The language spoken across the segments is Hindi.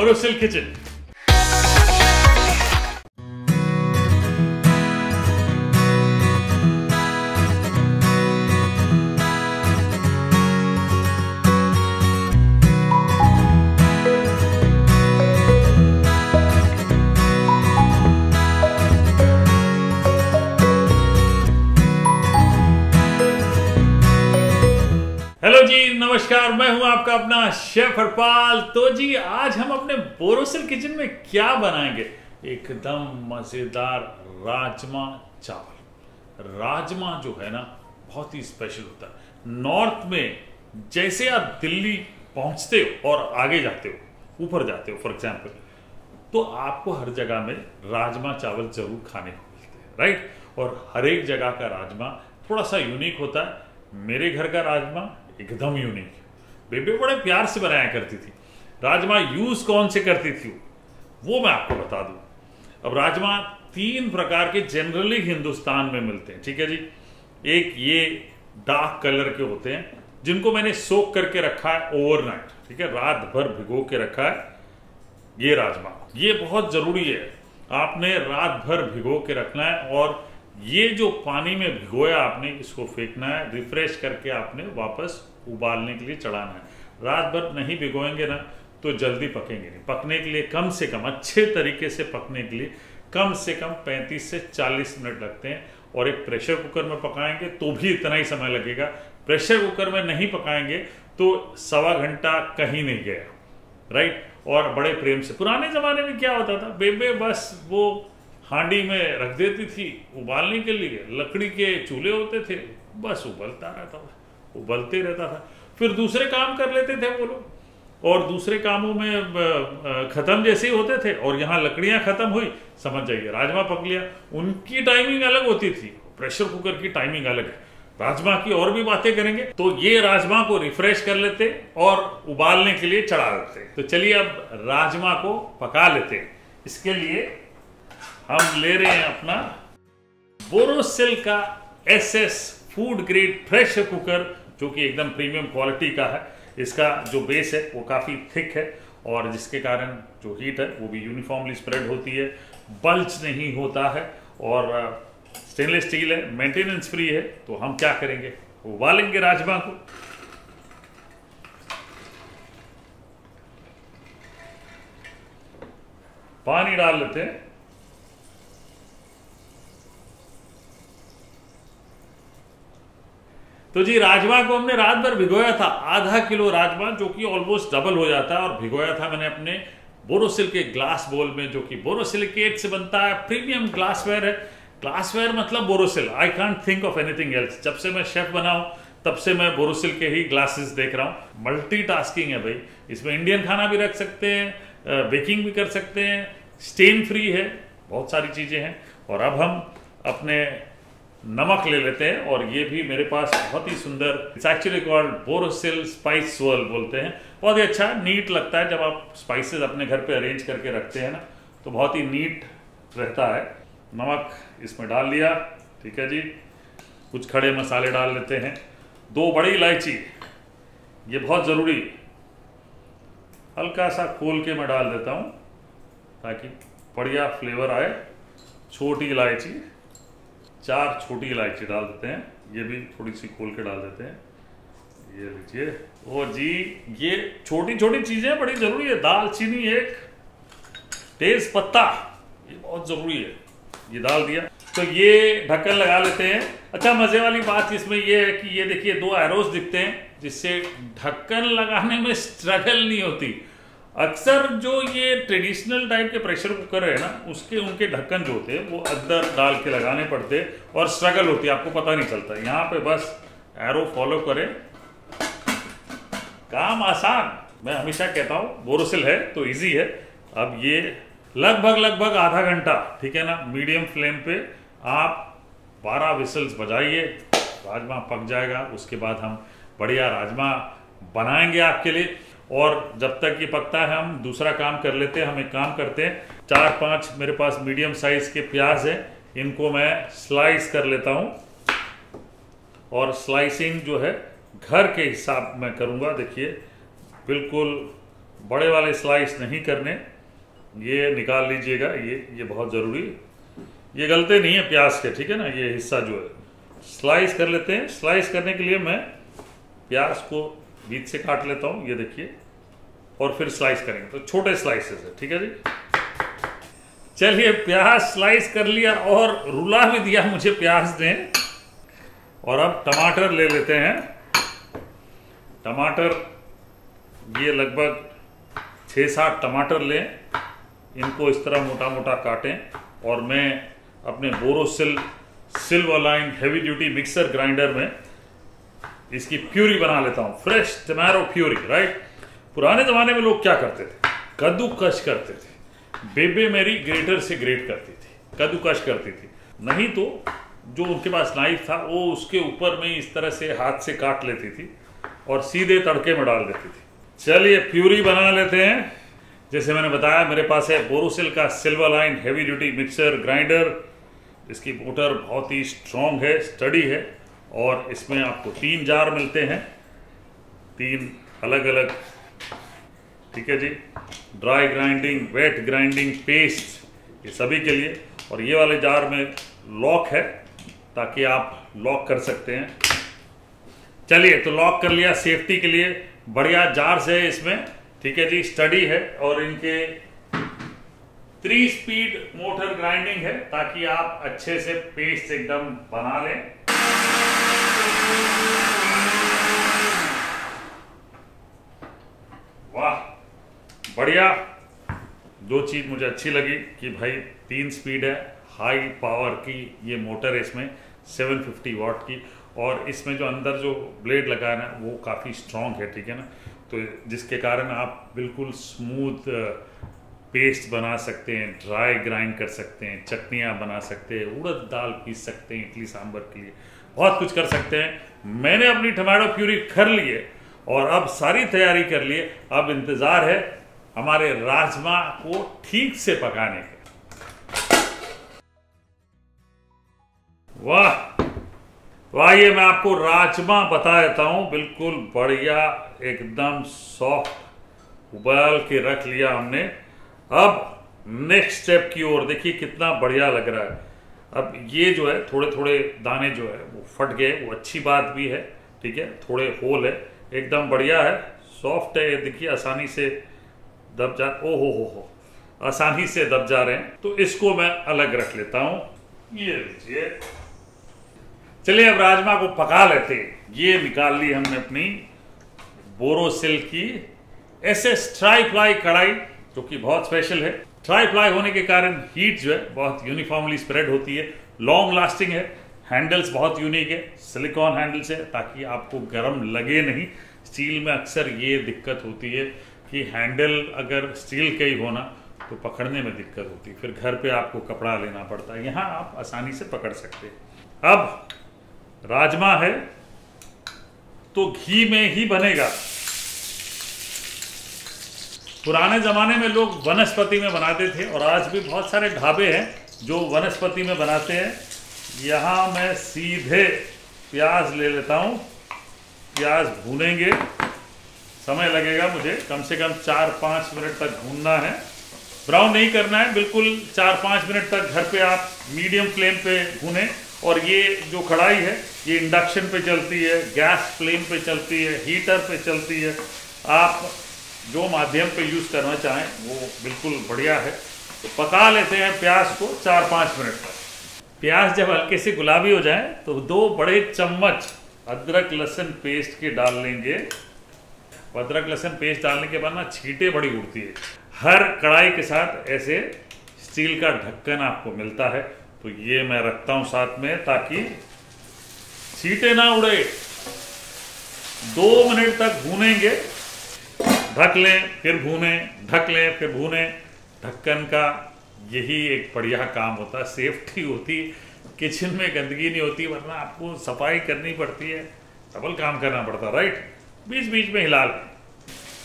बोरोसिल किचन। हेलो जी, नमस्कार। मैं हूं आपका अपना शेफ हरपाल। तो जी आज हम अपने बोरोसिल किचन में क्या बनाएंगे? एकदम मजेदार राजमा चावल। राजमा जो है ना बहुत ही स्पेशल होता है। नॉर्थ में जैसे आप दिल्ली पहुंचते हो और आगे जाते हो, ऊपर जाते हो फॉर एग्जाम्पल, तो आपको हर जगह में राजमा चावल जरूर खाने को मिलते हैं, राइट? और हर एक जगह का राजमा थोड़ा सा यूनिक होता है। मेरे घर का राजमा एकदम यूनिक। बेबे बड़े प्यार से बनाया करती थी। राजमा यूज कौन से करती थी वो मैं आपको बता दूं। अब राजमा 3 प्रकार के जनरली हिंदुस्तान में मिलते हैं, ठीक है जी। एक ये डार्क कलर के होते हैं जिनको मैंने सोक करके रखा है ओवरनाइट, ठीक है, रात भर भिगो के रखा है। ये राजमा, ये बहुत जरूरी है, आपने रात भर भिगो के रखना है। और ये जो पानी में भिगोया आपने, इसको फेंकना है, रिफ्रेश करके आपने वापस उबालने के लिए चढ़ाना है। रात भर नहीं भिगोएंगे ना तो जल्दी पकेंगे नहीं। पकने के लिए कम से कम, अच्छे तरीके से पकने के लिए कम से कम 35 से 40 मिनट लगते हैं। और एक प्रेशर कुकर में पकाएंगे तो भी इतना ही समय लगेगा। प्रेशर कुकर में नहीं पकाएंगे तो 1.25 घंटा कहीं नहीं गया, राइट? और बड़े प्रेम से, पुराने जमाने में क्या होता था, बेबे बस वो हांडी में रख देती थी उबालने के लिए। लकड़ी के चूल्हे होते थे, बस उबलता रहता था, उबलते रहता था। फिर दूसरे काम कर लेते थे वो लोग, और दूसरे कामों में खत्म जैसे ही होते थे और यहाँ लकड़ियां खत्म हुई, समझ जाइए राजमा पक लिया। उनकी टाइमिंग अलग होती थी, प्रेशर कुकर की टाइमिंग अलग है। राजमा की और भी बातें करेंगे। तो ये राजमा को रिफ्रेश कर लेते और उबालने के लिए चढ़ा देते। तो चलिए अब राजमा को पका लेते। इसके लिए हम ले रहे हैं अपना बोरोसिल का SS food grade pressure cooker, जो कि एकदम प्रीमियम क्वालिटी का है। इसका जो बेस है वो काफ़ी थिक है और जिसके कारण जो हीट है वो भी यूनिफॉर्मली स्प्रेड होती है, बल्ज नहीं होता है, और स्टेनलेस स्टील है, मेंटेनेंस फ्री है। तो हम क्या करेंगे, उबालेंगे राजमा को। पानी डाल लेते हैं। तो जी राजमा को हमने रात भर भिगोया था, आधा किलो राजमा, जो कि ऑलमोस्ट डबल हो जाता है। और भिगोया था मैंने अपने बोरोसिल के ग्लास बोल में, जो कि बोरोसिलिकेट से बनता है, प्रीमियम ग्लासवेयर है। ग्लासवेयर मतलब Borosil, I can't think of anything else. जब से मैं शेफ बना हूं तब से मैं बोरोसिल के ही ग्लासेस देख रहा हूं। मल्टीटास्किंग है भाई, इसमें इंडियन खाना भी रख सकते हैं, बेकिंग भी कर सकते हैं, स्टेन फ्री है, बहुत सारी चीजें हैं। और अब हम अपने नमक ले लेते हैं, और ये भी मेरे पास बहुत ही सुंदर, it's actually called Borosil spice swirl बोलते हैं। बहुत ही अच्छा नीट लगता है जब आप स्पाइसेस अपने घर पे अरेंज करके रखते हैं ना, तो बहुत ही नीट रहता है। नमक इसमें डाल लिया, ठीक है जी। कुछ खड़े मसाले डाल लेते हैं। 2 बड़ी इलायची, ये बहुत ज़रूरी, हल्का सा खोल के मैं डाल देता हूँ ताकि बढ़िया फ्लेवर आए। छोटी इलायची, 4 छोटी इलायची डाल देते हैं, ये भी थोड़ी सी खोल के डाल देते हैं। ये लीजिए। ओ जी, ये छोटी छोटी चीज़ें बड़ी ज़रूरी है। दालचीनी 1, तेज पत्ता, ये बहुत ज़रूरी है, ये डाल दिया। तो ये ढक्कन लगा लेते हैं। अच्छा, मज़े वाली बात इसमें ये है कि ये देखिए 2 एरोस दिखते हैं, जिससे ढक्कन लगाने में स्ट्रगल नहीं होती। अक्सर जो ये ट्रेडिशनल टाइप के प्रेशर कुकर है ना, उसके उनके ढक्कन जो होते हैं वो अंदर डाल के लगाने पड़ते हैं और स्ट्रगल होती है, आपको पता नहीं चलता। यहाँ पे बस एरो फॉलो करें, काम आसान। मैं हमेशा कहता हूँ बोरोसिल है तो इजी है। अब ये लगभग आधा घंटा, ठीक है ना, मीडियम फ्लेम पे आप 12 विसल्स बजाइए, राजमा पक जाएगा। उसके बाद हम बढ़िया राजमा बनाएंगे आपके लिए। और जब तक ये पकता है हम दूसरा काम कर लेते हैं। हम एक काम करते हैं, 4-5 मेरे पास मीडियम साइज के प्याज है, इनको मैं स्लाइस कर लेता हूँ। और स्लाइसिंग जो है घर के हिसाब में करूँगा। देखिए बिल्कुल बड़े वाले स्लाइस नहीं करने, ये निकाल लीजिएगा, ये बहुत ज़रूरी, ये गलते नहीं है प्याज के, ठीक है ना, ये हिस्सा जो है स्लाइस कर लेते हैं। स्लाइस करने के लिए मैं प्याज को बीच से काट लेता हूँ, ये देखिए, और फिर स्लाइस करेंगे, तो छोटे स्लाइसेस है, ठीक है जी। चलिए प्याज स्लाइस कर लिया और रुला भी दिया मुझे प्याज ने। और अब टमाटर ले लेते हैं। टमाटर ये लगभग 6-7 टमाटर लें, इनको इस तरह मोटा मोटा काटें और मैं अपने Borosil silver line heavy duty mixer grinder में इसकी प्यूरी बना लेता हूँ, फ्रेश टमाटो प्यूरी, राइट। पुराने ज़माने में लोग क्या करते थे, कद्दूकश करते थे। बेबे मेरी ग्रेटर से ग्रेट करती थी, कद्दूकश करती थी, नहीं तो जो उनके पास नाइफ था वो उसके ऊपर में इस तरह से हाथ से काट लेती थी और सीधे तड़के में डाल देती थी। चलिए प्यूरी बना लेते हैं। जैसे मैंने बताया मेरे पास है बोरोसिल का silver line heavy duty mixer grinder. इसकी मोटर बहुत ही स्ट्रॉन्ग है, स्टडी है, और इसमें आपको 3 जार मिलते हैं, 3 अलग अलग, ठीक है जी। Dry grinding, wet grinding, paste, ये सभी के लिए। और ये वाले जार में लॉक है ताकि आप लॉक कर सकते हैं। चलिए तो लॉक कर लिया सेफ्टी के लिए, बढ़िया जार से है इसमें, ठीक है जी, स्टडी है, और इनके 3 स्पीड मोटर ग्राइंडिंग है ताकि आप अच्छे से पेस्ट एकदम बना लें। वाह बढ़िया। जो चीज़ मुझे अच्छी लगी कि भाई 3 स्पीड है, हाई पावर की ये मोटर है इसमें, 750 वाट की, और इसमें जो अंदर जो ब्लेड लगा है ना वो काफ़ी स्ट्रॉन्ग है, ठीक है ना, तो जिसके कारण आप बिल्कुल स्मूथ पेस्ट बना सकते हैं, ड्राई ग्राइंड कर सकते हैं, चटनियाँ बना सकते हैं, उड़द दाल पीस सकते हैं इडली सांभर के लिए, बहुत कुछ कर सकते हैं। मैंने अपनी टमाटो प्यूरी कर ली है और अब सारी तैयारी कर ली है। अब इंतज़ार है हमारे राजमा को ठीक से पकाने का। वाह तो आइए मैं आपको राजमा बता देता हूँ, बिल्कुल बढ़िया एकदम सॉफ्ट उबाल के रख लिया हमने। अब नेक्स्ट स्टेप की ओर देखिए कितना बढ़िया लग रहा है। अब ये जो है थोड़े थोड़े दाने जो है वो फट गए, वो अच्छी बात भी है, ठीक है, थोड़े होल है, एकदम बढ़िया है, सॉफ्ट है, ये देखिए आसानी से दब जा, ओ हो, आसानी से दब जा रहे हैं। तो इसको मैं अलग रख लेता हूँ, ये लीजिए। चलिए अब राजमा को पका लेते हैं। ये निकाल ली हमने अपनी बोरोसिल की SS ट्राई-प्लाई कढ़ाई, जो कि बहुत स्पेशल है। ट्राई-प्लाई होने के कारण हीट जो है बहुत यूनिफॉर्मली स्प्रेड होती है, लॉन्ग लास्टिंग है, हैंडल्स बहुत यूनिक है, सिलिकॉन हैंडल्स है ताकि आपको गर्म लगे नहीं। स्टील में अक्सर ये दिक्कत होती है कि हैंडल अगर स्टील का ही होना तो पकड़ने में दिक्कत होती है, फिर घर पे आपको कपड़ा लेना पड़ता है, यहाँ आप आसानी से पकड़ सकते हैं। अब राजमा है तो घी में ही बनेगा। पुराने ज़माने में लोग वनस्पति में बनाते थे और आज भी बहुत सारे ढाबे हैं जो वनस्पति में बनाते हैं। यहाँ मैं सीधे प्याज ले लेता हूँ, प्याज भूनेंगे, समय लगेगा मुझे कम से कम 4-5 मिनट तक भूनना है, ब्राउन नहीं करना है, बिल्कुल 4-5 मिनट तक घर पे आप मीडियम फ्लेम पे भूनें। और ये जो कढ़ाई है ये इंडक्शन पे चलती है, गैस फ्लेम पे चलती है, हीटर पे चलती है, आप जो माध्यम पे यूज़ करना चाहें वो बिल्कुल बढ़िया है। तो पका लेते हैं प्याज को 4-5 मिनट तक। प्याज जब हल्के से गुलाबी हो जाए तो 2 बड़े चम्मच अदरक लहसुन पेस्ट के डाल लेंगे। अदरक लहसुन पेस्ट डालने के बाद ना छींटे बड़ी उड़ती है। हर कढ़ाई के साथ ऐसे स्टील का ढक्कन आपको मिलता है, तो ये मैं रखता हूँ साथ में ताकि छींटे ना उड़े। 2 मिनट तक भूनेंगे, ढक लें फिर भूनें, ढक लें फिर भूनें। ढक्कन का यही एक बढ़िया काम होता है, सेफ्टी होती है, किचन में गंदगी नहीं होती, वरना आपको सफाई करनी पड़ती है, डबल काम करना पड़ता है, राइट। बीच बीच में हिला लें।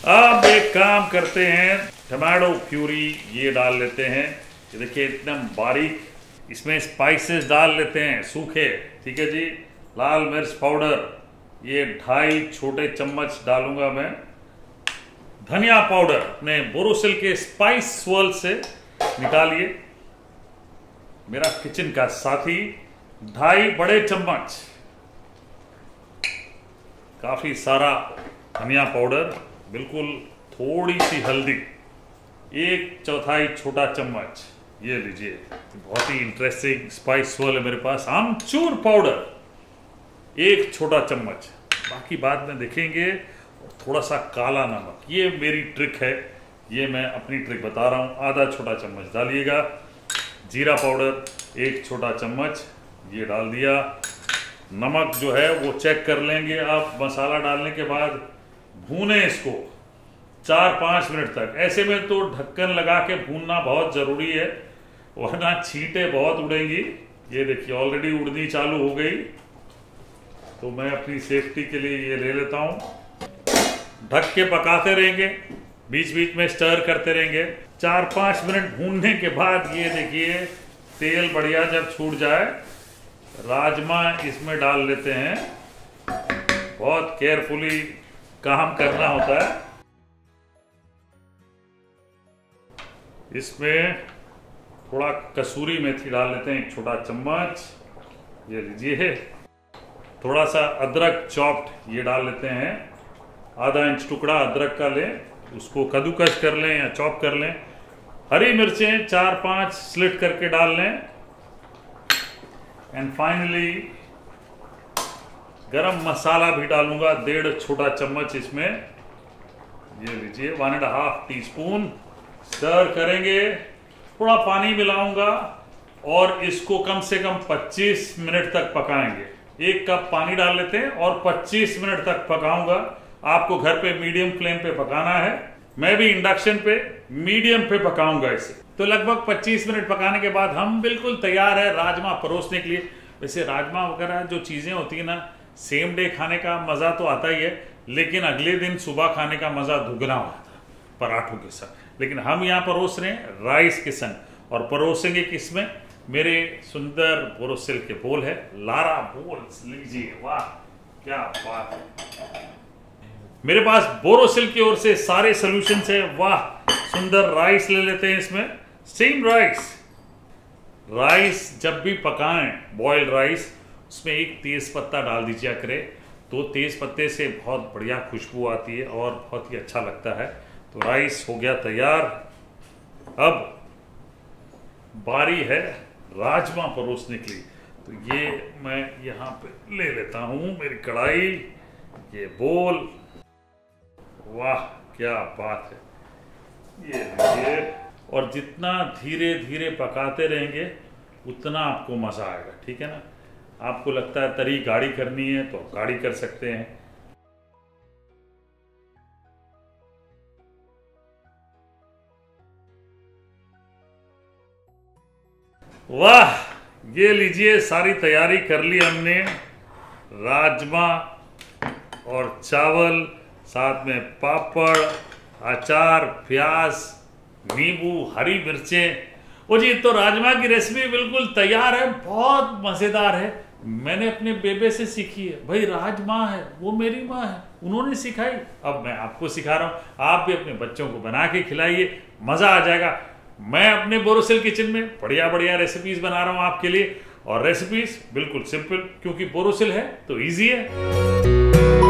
अब एक काम करते हैं, टमाटो प्यूरी ये डाल लेते हैं, ये देखिए एकदम बारीक। इसमें स्पाइसेस डाल लेते हैं सूखे, ठीक है जी। लाल मिर्च पाउडर ये 2.5 छोटे चम्मच डालूंगा मैं, धनिया पाउडर अपने बोरोसिल के स्पाइस स्वर्ल से निकालिए। मेरा किचन का साथी 2.5 बड़े चम्मच काफी सारा धनिया पाउडर, बिल्कुल थोड़ी सी हल्दी, 1/4 छोटा चम्मच, ये लीजिए बहुत ही इंटरेस्टिंग स्पाइस स्वर्ल है मेरे पास। आमचूर पाउडर 1 छोटा चम्मच, बाकी बाद में देखेंगे। थोड़ा सा काला नमक, ये मेरी ट्रिक है, ये मैं अपनी ट्रिक बता रहा हूँ। आधा छोटा चम्मच डालिएगा। जीरा पाउडर 1 छोटा चम्मच, ये डाल दिया। नमक जो है वो चेक कर लेंगे आप मसाला डालने के बाद। भूने इसको 4-5 मिनट तक। ऐसे में तो ढक्कन लगा के भूनना बहुत ज़रूरी है, वरना छींटे बहुत उड़ेंगी। ये देखिए ऑलरेडी उड़नी चालू हो गई, तो मैं अपनी सेफ्टी के लिए ये ले लेता हूँ। ढक के पकाते रहेंगे, बीच बीच में स्टर करते रहेंगे। 4-5 मिनट भूनने के बाद ये देखिए तेल बढ़िया जब छूट जाए, राजमा इसमें डाल लेते हैं। बहुत केयरफुली काम करना होता है। इसमें थोड़ा कसूरी मेथी डाल लेते हैं, 1 छोटा चम्मच, ये लीजिए। थोड़ा सा अदरक चॉप्ड ये डाल लेते हैं, आधा इंच टुकड़ा अदरक का लें, उसको कद्दूकस कर लें या चॉप कर लें। हरी मिर्चें 4-5 स्लिट करके डाल लें। एंड फाइनली गरम मसाला भी डालूंगा, 1.5 छोटा चम्मच इसमें, ये लीजिए 1.5 टीस्पून। स्टर करेंगे, थोड़ा पानी मिलाऊंगा और इसको कम से कम 25 मिनट तक पकाएंगे। 1 कप पानी डाल लेते हैं और 25 मिनट तक पकाऊंगा। आपको घर पे मीडियम फ्लेम पे पकाना है, मैं भी इंडक्शन पे मीडियम पे पकाऊंगा इसे। तो लगभग 25 मिनट पकाने के बाद हम बिल्कुल तैयार है राजमा परोसने के लिए। वैसे राजमा वगैरह जो चीज़ें होती है ना, सेम डे खाने का मज़ा तो आता ही है, लेकिन अगले दिन सुबह खाने का मज़ा दुगना होता है पराठों के साथ। लेकिन हम यहाँ परोस रहे हैं राइस के संग, और परोसेंगे किसमें? मेरे सुंदर बोरोसिल के बोल है, लारा बोल लीजिए। वाह क्या बात है, मेरे पास बोरोसिल की ओर से सारे सॉल्यूशंस है। वाह सुंदर राइस ले लेते हैं इसमें, सेम राइस जब भी पकाएं बॉइल्ड राइस, उसमें 1 तेज पत्ता डाल दीजिए करे, तो तेज पत्ते से बहुत बढ़िया खुशबू आती है और बहुत ही अच्छा लगता है। तो राइस हो गया तैयार। अब बारी है राजमा परोसने के लिए। तो ये मैं यहाँ पे ले लेता हूँ मेरी कढ़ाई, ये बोल। वाह क्या बात है, ये लीजिए। और जितना धीरे धीरे पकाते रहेंगे उतना आपको मज़ा आएगा, ठीक है ना। आपको लगता है तरी गाढ़ी करनी है तो गाढ़ी कर सकते हैं। वाह ये लीजिए, सारी तैयारी कर ली हमने। राजमा और चावल, साथ में पापड़, अचार, प्याज, नींबू, हरी मिर्चें। वो जी, तो राजमा की रेसिपी बिल्कुल तैयार है, बहुत मज़ेदार है। मैंने अपने बेबे से सीखी है भाई, राजमा है वो मेरी माँ है, उन्होंने सिखाई, अब मैं आपको सिखा रहा हूँ। आप भी अपने बच्चों को बना के खिलाइए, मज़ा आ जाएगा। मैं अपने बोरोसिल किचन में बढ़िया बढ़िया रेसिपीज़ बना रहा हूँ आपके लिए, और रेसिपीज़ बिल्कुल सिंपल, क्योंकि बोरोसिल है तो ईजी है।